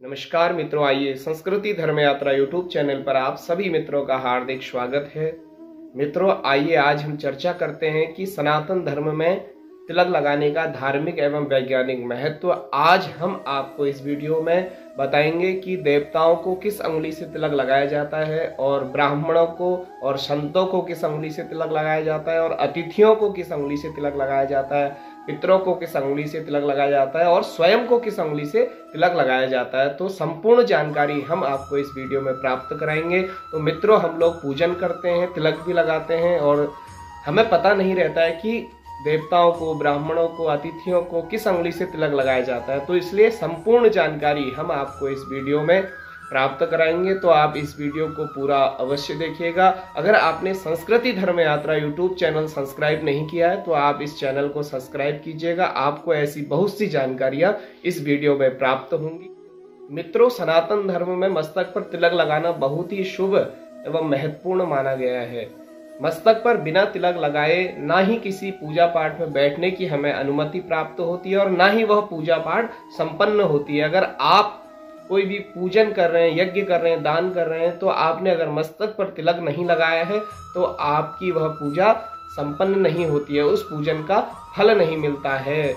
नमस्कार मित्रों, आइए संस्कृति धर्म यात्रा यूट्यूब चैनल पर आप सभी मित्रों का हार्दिक स्वागत है। मित्रों, आइए आज हम चर्चा करते हैं कि सनातन धर्म में तिलक लगाने का धार्मिक एवं वैज्ञानिक महत्व। आज हम आपको इस वीडियो में बताएंगे कि देवताओं को किस अंगुली से तिलक लगाया जाता है और ब्राह्मणों को और संतों को किस अंगुली से तिलक लगाया जाता है और अतिथियों को किस अंगुली से तिलक लगाया जाता है, पितरों को किस अंगुली से तिलक लगाया जाता है और स्वयं को किस अंगुली से तिलक लगाया जाता है। तो संपूर्ण जानकारी हम आपको इस वीडियो में प्राप्त कराएंगे। तो मित्रों, हम लोग पूजन करते हैं, तिलक भी लगाते हैं और हमें पता नहीं रहता है कि देवताओं को, ब्राह्मणों को, अतिथियों को किस अंगुली से तिलक लगाया जाता है। तो इसलिए संपूर्ण जानकारी हम आपको इस वीडियो में प्राप्त कराएंगे। तो आप इस वीडियो को पूरा अवश्य देखिएगा। अगर आपने संस्कृति धर्म यात्रा यूट्यूब चैनल सब्सक्राइब नहीं किया है तो आप इस चैनल को सब्सक्राइब कीजिएगा। आपको ऐसी बहुत सी जानकारियां इस वीडियो में प्राप्त होंगी। मित्रों, सनातन धर्म में मस्तक पर तिलक लगाना बहुत ही शुभ एवं महत्वपूर्ण माना गया है। मस्तक पर बिना तिलक लगाए ना ही किसी पूजा पाठ में बैठने की हमें अनुमति प्राप्त होती है और ना ही वह पूजा पाठ संपन्न होती है। अगर आप कोई भी पूजन कर रहे हैं, यज्ञ कर रहे हैं, दान कर रहे हैं, तो आपने अगर मस्तक पर तिलक नहीं लगाया है तो आपकी वह पूजा संपन्न नहीं होती है, उस पूजन का फल नहीं मिलता है।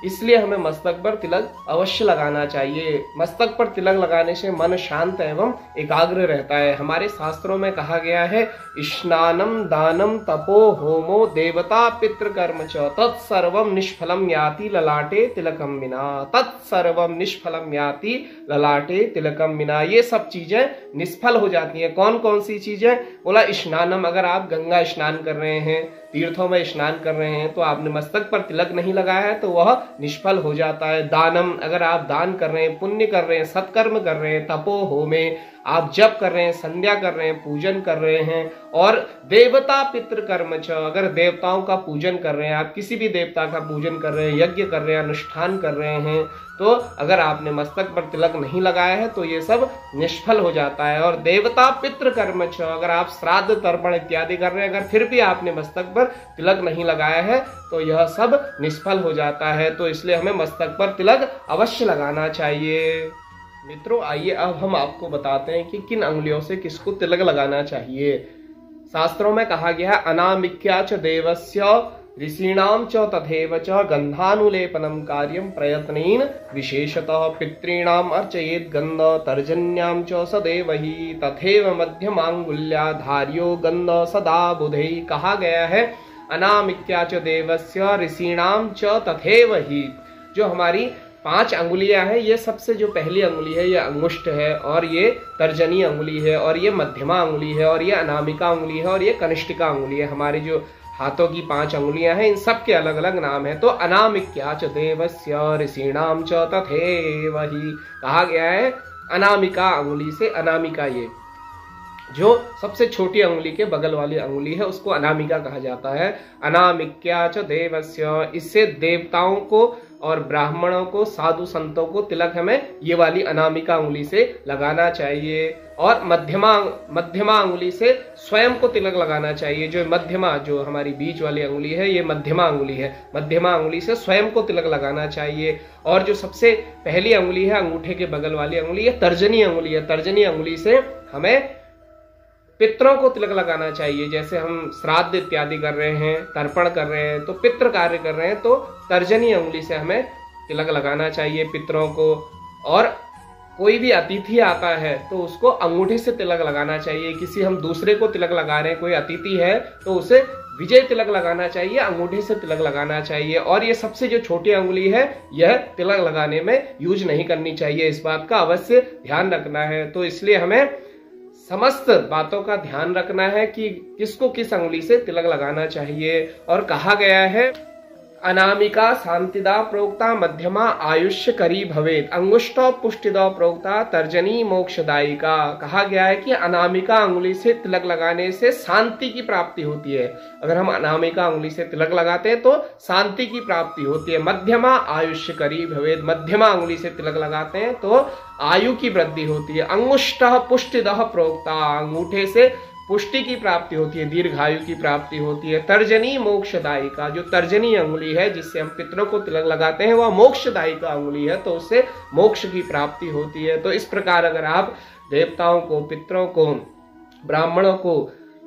इसलिए हमें मस्तक पर तिलक अवश्य लगाना चाहिए। मस्तक पर तिलक लगाने से मन शांत एवं एकाग्र रहता है। हमारे शास्त्रों में कहा गया है, स्नानम दानम तपो होमो देवता पितृ कर्म च तत्सर्वम निष्फलम याति ललाटे तिलकम विना। तत्सर्वम निष्फलम याति ललाटे तिलकम विना। ये सब चीजें निष्फल हो जाती हैं। कौन कौन सी चीजें? बोला स्नानम, अगर आप गंगा स्नान कर रहे हैं, तीर्थों में स्नान कर रहे हैं तो आपने मस्तक पर तिलक नहीं लगाया है तो वह निष्फल हो जाता है। दानम, अगर आप दान कर रहे हैं, पुण्य कर रहे हैं, सत्कर्म कर रहे हैं, तपो होमे, आप जप कर रहे हैं, संध्या कर रहे हैं, पूजन कर रहे हैं, और देवता पितृ कर्म च, अगर देवताओं का पूजन कर रहे हैं, आप किसी भी देवता का पूजन कर रहे हैं, यज्ञ कर रहे हैं, अनुष्ठान कर रहे हैं, तो अगर आपने मस्तक पर तिलक नहीं लगाया है तो ये सब निष्फल हो जाता है। और देवता पितृ कर्म च, अगर आप श्राद्ध तर्पण इत्यादि कर रहे हैं, अगर फिर भी आपने मस्तक पर तिलक नहीं लगाया है तो यह सब निष्फल हो जाता है। तो इसलिए हमें मस्तक पर तिलक अवश्य लगाना चाहिए। मित्रों, आइए अब हम आपको बताते हैं कि किन अंगुलियों से किसको तिलक लगाना चाहिए। शास्त्रों में कहा गया है, अनामिक्या च देवस्य ऋषीणाम च तथैव च गंधानुलेपनम कार्यम प्रयत्नेन विशेषतः पितॄणाम अर्चयेत् गंध तर्जन्याम च सदैव ही तथैव मध्यमांगुल्या धार्यो गंध सदा बुधै। कहा गया है, अनामिक्या च देवस्य ऋषीणाम च तथैव ही। जो हमारी 5 अंगुलियां हैं, ये सबसे जो पहली अंगुली है ये अंगुष्ठ है, और ये तर्जनी अंगुली है, और ये मध्यमा अंगुली है, और ये अनामिका अंगुली है, और ये कनिष्ठिका अंगुली है। हमारी जो हाथों की 5 अंगुलियां हैं, इन सब के अलग अलग नाम है। तो अनामिक्या च देवस्य ऋषीणाम च तथैव ही कहा गया है। अनामिका अंगुली से, अनामिका ये जो सबसे छोटी अंगुली के बगल वाली अंगुली है उसको अनामिका कहा जाता है। अनामिक्या च देवस्य, इससे देवताओं को और ब्राह्मणों को, साधु संतों को तिलक हमें ये वाली अनामिका अंगुली से लगाना चाहिए। और मध्यमा अंगुली से स्वयं को तिलक लगाना चाहिए। जो मध्यमा, जो हमारी बीच वाली अंगुली है, ये मध्यमा अंगुली है। मध्यमा अंगुली से स्वयं को तिलक लगाना चाहिए। और जो सबसे पहली अंगुली है, अंगूठे के बगल वाली अंगुली, ये तर्जनी अंगुली है। तर्जनी अंगुली से हमें पितरों को तिलक लगाना चाहिए। जैसे हम श्राद्ध इत्यादि कर रहे हैं, तर्पण कर रहे हैं, तो पितृ कार्य कर रहे हैं, तो तर्जनी अंगुली से हमें तिलक लगाना चाहिए पितरों को। और कोई भी अतिथि आता है तो उसको अंगूठे से तिलक लगाना चाहिए। किसी हम दूसरे को तिलक लगा रहे हैं, कोई अतिथि है तो उसे विजय तिलक लगाना चाहिए, अंगूठे से तिलक लगाना चाहिए। और ये सबसे जो छोटी अंगुली है, यह तिलक लगाने में यूज नहीं करनी चाहिए। इस बात का अवश्य ध्यान रखना है। तो इसलिए हमें समस्त बातों का ध्यान रखना है कि किसको किस अंगुली से तिलक लगाना चाहिए। और कहा गया है, अनामिका शांतिदा प्रोक्ता मध्यमा आयुष्य करी भवेत अंगुष्ठ पुष्टिदा प्रोक्ता तर्जनी मोक्षदायिका। कहा गया है कि अनामिका अंगुली से तिलक लगाने से शांति की प्राप्ति होती है। अगर हम अनामिका अंगुली से तिलक लगाते हैं तो शांति की प्राप्ति होती है। मध्यमा आयुष्य करी भवेत, मध्यमा अंगुली से तिलक लगाते हैं तो आयु की वृद्धि होती है। अंगुष्ठ पुष्टिदा प्रोक्ता, अंगूठे से पुष्टि की प्राप्ति होती है, दीर्घायु की प्राप्ति होती है। तर्जनी मोक्षदायी का, जो तर्जनी अंगुली है जिससे हम पितरों को तिलक लगाते हैं वह मोक्षदायी का अंगुली है, तो उससे मोक्ष की प्राप्ति होती है। तो इस प्रकार अगर आप देवताओं को, पितरों को, ब्राह्मणों को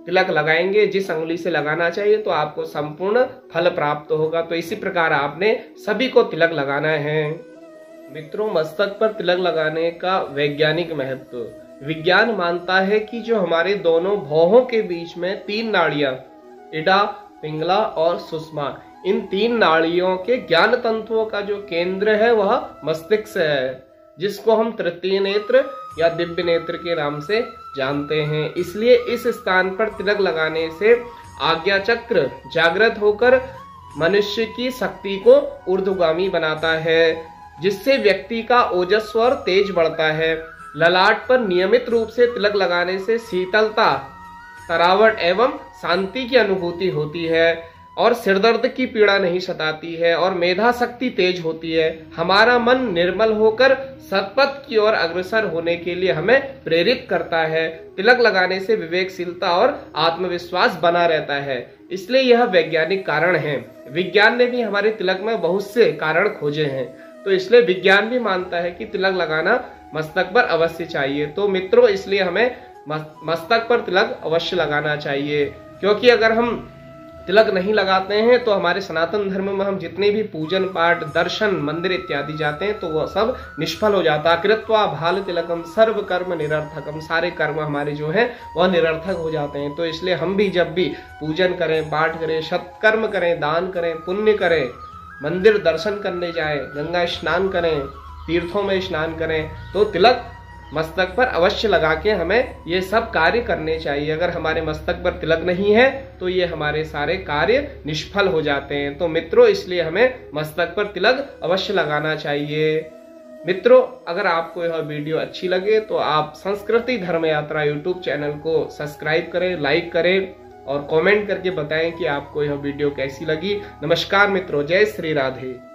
तिलक लगाएंगे, जिस अंगुली से लगाना चाहिए, तो आपको संपूर्ण फल प्राप्त होगा। तो इसी प्रकार आपने सभी को तिलक लगाना है। मित्रों, मस्तक पर तिलक लगाने का वैज्ञानिक महत्व। विज्ञान मानता है कि जो हमारे दोनों भौहों के बीच में 3 नाड़ियां, इडा, पिंगला और सुषमा, इन 3 नाड़ियों के ज्ञान तंतुओं का जो केंद्र है वह मस्तिष्क है, जिसको हम तृतीय नेत्र या दिव्य नेत्र के नाम से जानते हैं। इसलिए इस स्थान पर तिलक लगाने से आज्ञा चक्र जागृत होकर मनुष्य की शक्ति को ऊर्ध्वगामी बनाता है, जिससे व्यक्ति का ओजस्व और तेज बढ़ता है। ललाट पर नियमित रूप से तिलक लगाने से शीतलता, तरावट एवं शांति की अनुभूति होती है और सिरदर्द की पीड़ा नहीं सताती है और मेधा शक्ति तेज होती है। हमारा मन निर्मल होकर सत्पथ की ओर अग्रसर होने के लिए हमें प्रेरित करता है। तिलक लगाने से विवेकशीलता और आत्मविश्वास बना रहता है, इसलिए यह वैज्ञानिक कारण है। विज्ञान ने भी हमारे तिलक में बहुत से कारण खोजे हैं, तो इसलिए विज्ञान भी मानता है कि तिलक लगाना मस्तक पर अवश्य चाहिए। तो मित्रों, इसलिए हमें मस्तक पर तिलक अवश्य लगाना चाहिए, क्योंकि अगर हम तिलक नहीं लगाते हैं तो हमारे सनातन धर्म में हम जितने भी पूजन पाठ, दर्शन, मंदिर इत्यादि जाते हैं तो वह सब निष्फल हो जाता है। कृत्वा भाल तिलकम सर्व कर्म निरर्थकम, सारे कर्म हमारे जो है वह निरर्थक हो जाते हैं। तो इसलिए हम भी जब भी पूजन करें, पाठ करें, सत्कर्म करें, दान करें, पुण्य करें, मंदिर दर्शन करने जाएं, गंगा स्नान करें, तीर्थों में स्नान करें, तो तिलक मस्तक पर अवश्य लगा के हमें ये सब कार्य करने चाहिए। अगर हमारे मस्तक पर तिलक नहीं है तो ये हमारे सारे कार्य निष्फल हो जाते हैं। तो मित्रों, इसलिए हमें मस्तक पर तिलक अवश्य लगाना चाहिए। मित्रों, अगर आपको यह वीडियो अच्छी लगे तो आप संस्कृति धर्म यात्रा यूट्यूब चैनल को सब्सक्राइब करें, लाइक करें और कमेंट करके बताएं कि आपको यह वीडियो कैसी लगी। नमस्कार मित्रों, जय श्री राधे।